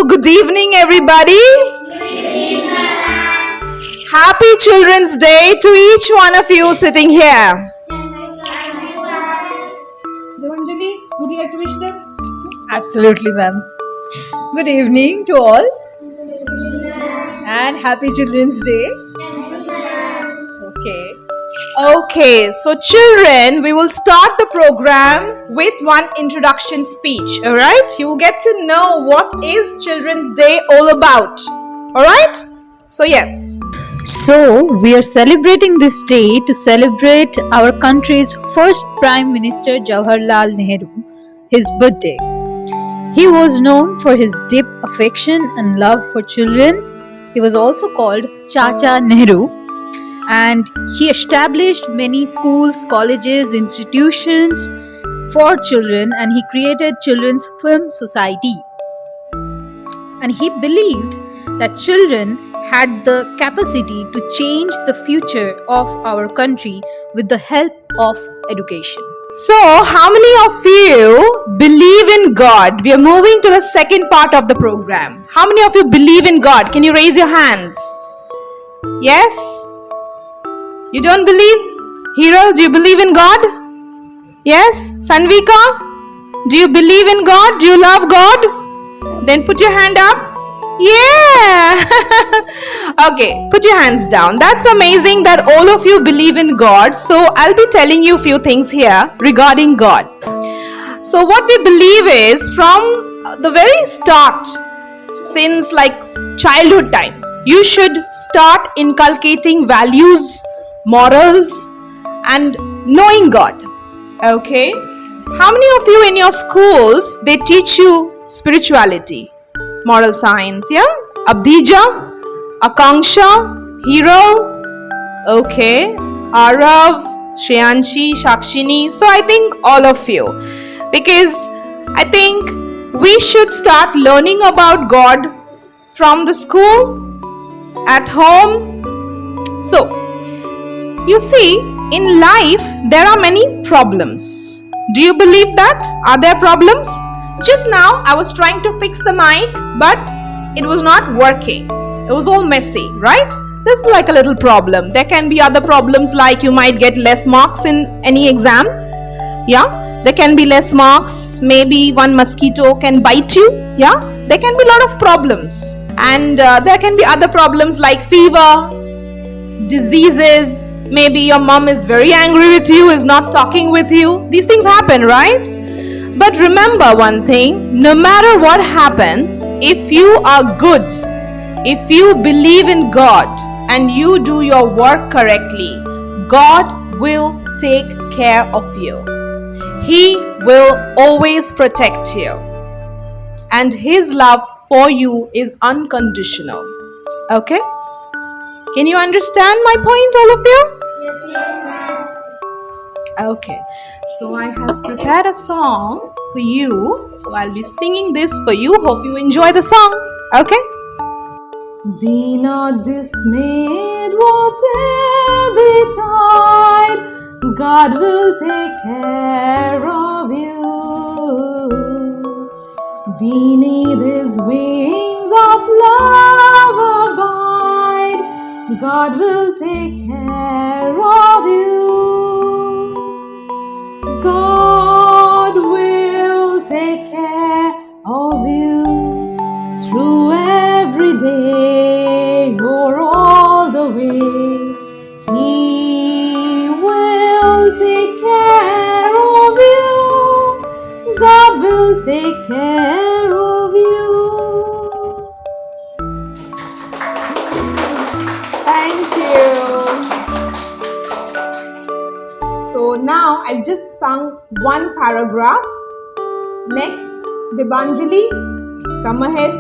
Good evening, everybody. Happy Children's Day to each one of you sitting here. Debanjali, would you like to wish them? Absolutely, ma'am. Good evening to all. And happy Children's Day. Okay. Okay, so children, we will start the program with one introduction speech, all right? You will get to know what is Children's Day all about, all right? So yes. So, we are celebrating this day to celebrate our country's first Prime Minister Jawaharlal Nehru, his birthday. He was known for his deep affection and love for children. He was also called Chacha Nehru, and he established many schools, colleges, institutions for children, and he created Children's Film Society. And he believed that children had the capacity to change the future of our country with the help of education. So, how many of you believe in God? We are moving to the second part of the program. How many of you believe in God? Can you raise your hands? Yes? You don't believe? Hero, do you believe in God? Yes? Sanvika, do you believe in God? Do you love God? Then put your hand up. Yeah. Okay, put your hands down. That's amazing that all of you believe in God. So I'll be telling you a few things here regarding God. So what we believe is from the very start, since like childhood time, you should start inculcating values, morals, and knowing God. Okay? How many of you in your schools, they teach you spirituality? Moral science, yeah? Abdija, Akanksha, Hero, okay, Arav, Shreyanshi, Shakshini. So I think all of you, because I think we should start learning about God from the school, at home. So, you see, in life, there are many problems. Do you believe that? Are there problems? Just now, I was trying to fix the mic, but it was not working. It was all messy, right? This is like a little problem. There can be other problems like you might get less marks in any exam. Yeah, there can be less marks. Maybe one mosquito can bite you. Yeah, there can be a lot of problems. And there can be other problems like fever, diseases. Maybe your mom is very angry with you, is not talking with you. These things happen, right? But remember one thing, no matter what happens, if you are good, if you believe in God and you do your work correctly, God will take care of you. He will always protect you. And His love for you is unconditional. Okay? Can you understand my point, all of you? Yes, Okay, so I have prepared a song for you. So I'll be singing this for you. Hope you enjoy the song. Okay? Be not dismayed, whatever betide, God will take care of you. Beneath His wings of love abide, God will take care of you. God will take care of you through every day or all the way. He will take care of you. God will take care of you. Thank you. So now I've just sung one paragraph. Next, Debanjali, come ahead.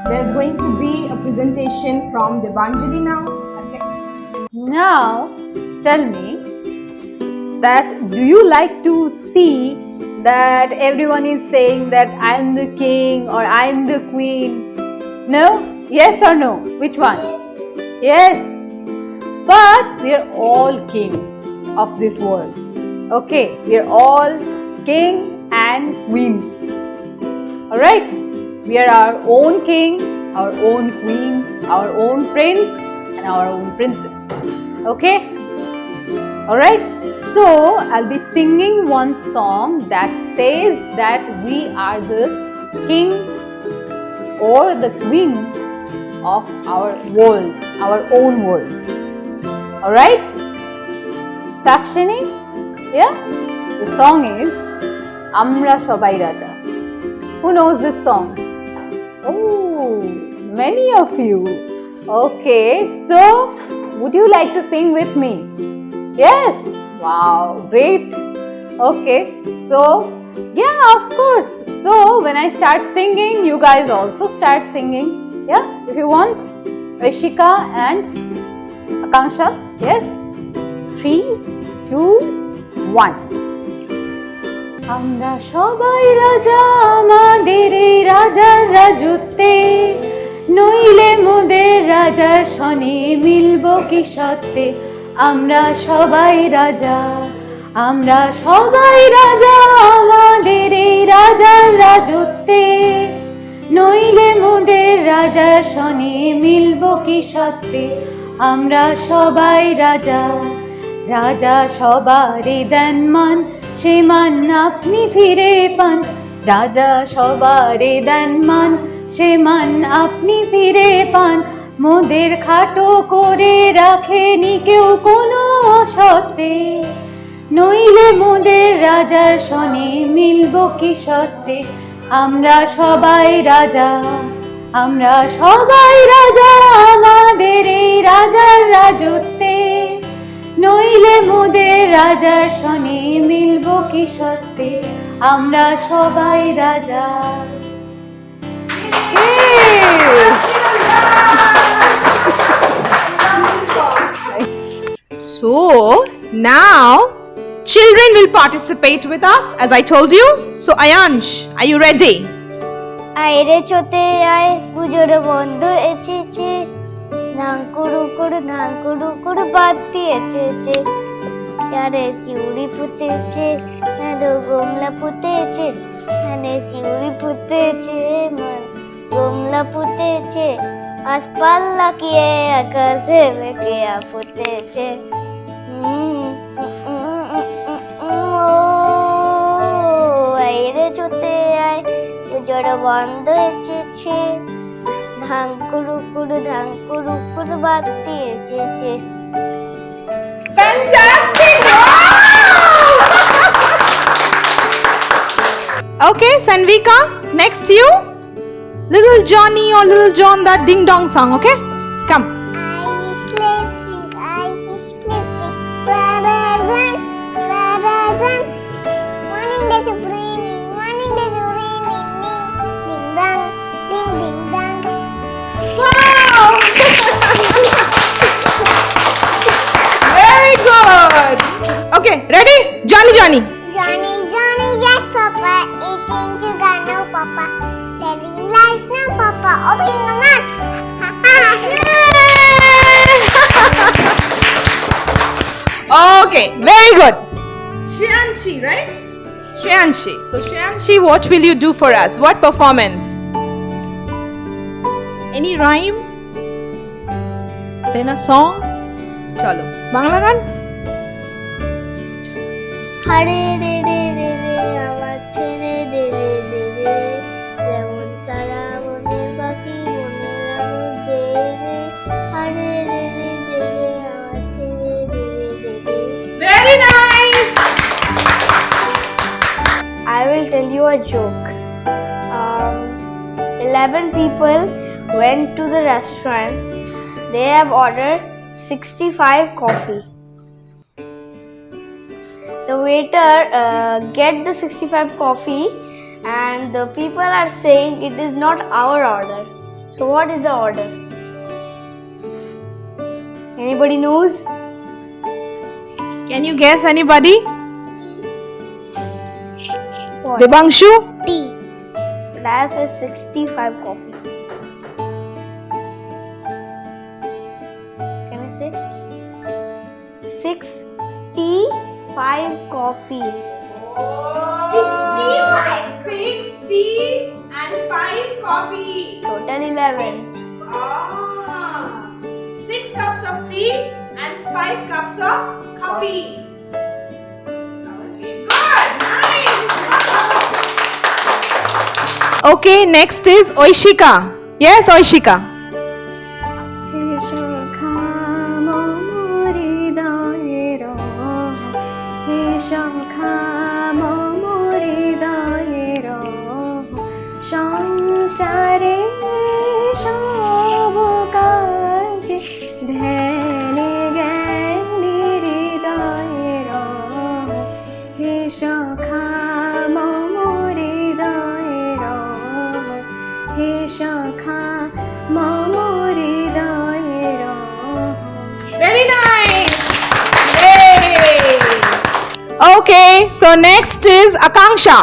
There's going to be a presentation from Debanjali now. Okay. Now, tell me that do you like to see that everyone is saying that I'm the king or I'm the queen? No? Yes or no? Which one? Yes. But we are all king of this world. Okay, we are all king and queens. Alright? We are our own king, our own queen, our own prince, and our own princess. Okay? Alright? So, I'll be singing one song that says that we are the king or the queen of our world, our own world. Alright? Sakshini? Yeah? The song is Amra Shobai Raja. Who knows this song? Oh, many of you. Okay, so would you like to sing with me? Yes? Wow, great. Okay, so yeah, of course. So when I start singing, you guys also start singing. Yeah, if you want. Ashika and Akanksha. Yes? 3, 2, 1. আমরা সবাই রাজা আমাদের এই রাজার রাজত্বে নইলে মোদের রাজার সনে মিলব কি সত্যে আমরা সবাই রাজা আমাদের এই রাজার রাজত্বে নইলে মোদের রাজার সনে মিলব কি সত্যে আমরা সবাই রাজা রাজা সবারই দেন মান সে মান আপনি ফিরে পান রাজা সবারই দেন মান সে মান আপনি ফিরে পান মোদের খাটো করে রাখেনি কেউ কোনো অসত্যে নইলে মোদের রাজার সনে মিলব কি সত্যে আমরা সবাই রাজা আমাদের এই রাজার রাজত্বে নইলে মোদের রাজার সনে মিলব কি সত্যে আমরা সবাই রাজা So now children will participate with us as I told you. So Ayansh, are you ready? আইরে চোতে আয় পুজোর বন্ধ এসেছে ধাঙ্কুড়ু বাদ দিয়েছে আরে শিউরি পুঁতেছে গোমলা পুঁতেছে শিউরি পুঁতেছে গোমলা পুঁতেছে আসপাল্লা কিয়ে আকাশে মেঘে পুঁতেছে আইরে চোতে আয় পুজোর বন্ধ এসেছে ধাঙ্কুড়ু বাদ দিয়েছে Fantastic! Okay, Sanvika, next you. Little Johnny or Little John, that ding dong song, okay? Come. I was sleeping, Morning days of raining, ding dong, ding dong. Wow! Very good. Okay, ready? Johnny. Johnny, yes, Papa. Eating sugar, no, Papa. Telling lies, no, Papa. Opening a mouth. Okay, very good. Shreyanshi, right? Shreyanshi. So Shreyanshi, what will you do for us? What performance? Any rhyme? Then a song? Chalo. Bangla গান? হরে রে রে রে রে আমার ছেড়ে রে রে রে রে যেমন সারা মনে বাকি মনে মধ্যে রে হরে রে রে রে রে আমার ছেড়ে রে রে রে রে Very nice. I will tell you a joke. 11 people went to the restaurant. They have ordered 65 coffee. The waiter get the 65 coffee and the people are saying it is not our order. So what is the order? Anybody knows? Can you guess anybody? What? Debanshu? Tea. But I have said 65 coffee. Can I say? 65 coffee. 65. 60 and 5 coffee. Total 11. 6 cups of tea and 5 cups of coffee. Okay, good, nice. Okay, next is Oishika. Yes, Oishika. সংসারে সব কাজে ধ্যানে জ্ঞানী হৃদয়ের হে সখা মম হৃদয়ের হে সখা মম হৃদয়ের Very nice. Yay. Okay, so next is Akanksha.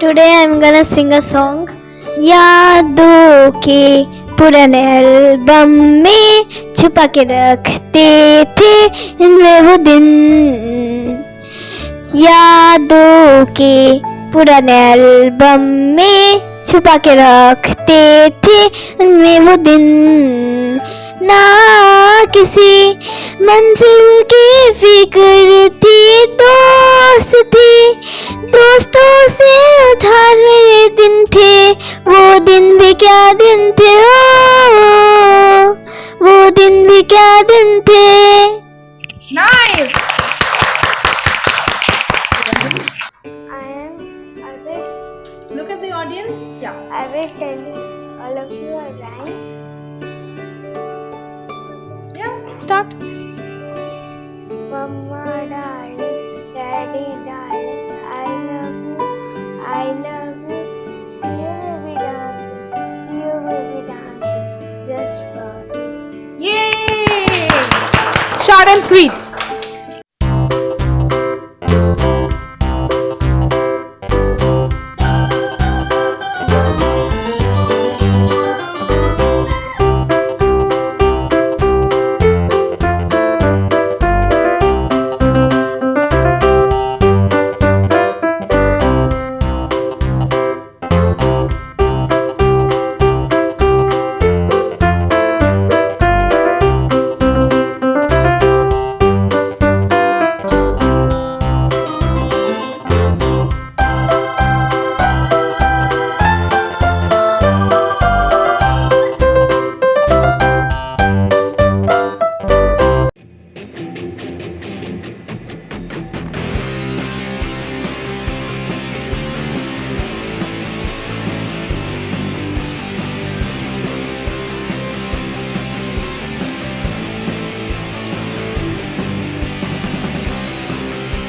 Today I'm gonna sing a song. यादों के पुराने एल्बम में छुपा के रखते थे इनमें वो दिन यादों के पुराने एल्बम में छुपा के रखते थे इनमें वो दिन ना किसी मंजिल की फिक्र थी दोस्ती दोस्तों से उधार मेरे दिन थे वो दिन भी क्या दिन थे वो दिन भी क्या दिन थे. Nice. Look at the audience. Yeah. I will tell you all of you a rhyme. Yeah. Start. Mama darling, daddy darling, I love you, I love you. You will be dancing, you will be dancing just for me. Yay! Short and sweet.